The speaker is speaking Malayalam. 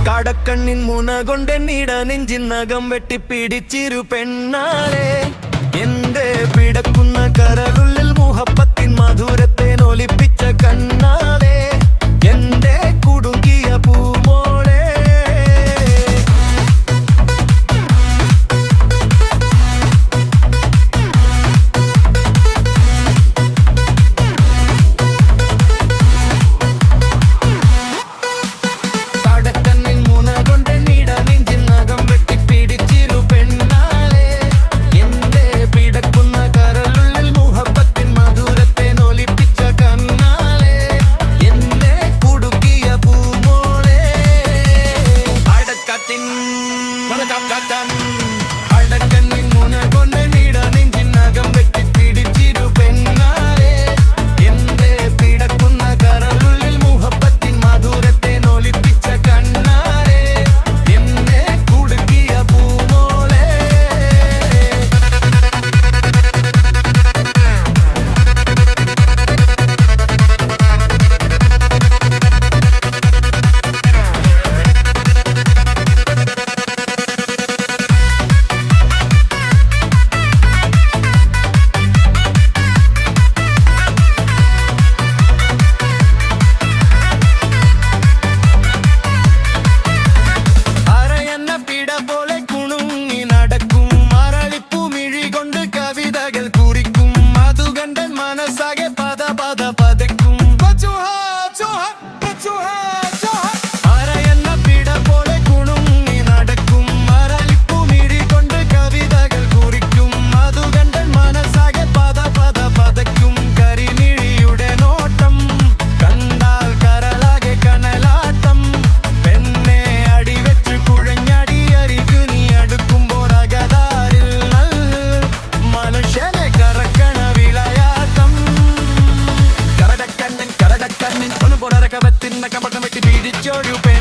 കടക്കണ്ണിൻ മുന കൊണ്ടെന്നിട നെഞ്ചിനകം വെട്ടിപ്പിടിച്ചിരു പെണ്ണാളെ എന്റെ പിടക്കുന്ന കരളുള്ളിൽ മുഹബത്തിൻ മധുരത്തെ നൊലിപ്പിച്ച കണ്ണാളെ എന്റെ കുടുങ്ങിയ പൂമോളെ അടക്കണ്ണിൻ മുന കൊണ്ട് നീട നെഞ്ചിനകം വെട്ടിപ്പിടിച്ചിരു പെണ്ണാളെ എന്റെ പിടക്കുന്ന കരളുള്ളിൽ മുഹബത്തിൻ മധുരത്തെ നൊലിപ്പിച്ച കണ്ണാളെ എന്നെ കുടുക്കിയ പൂമോളെ You're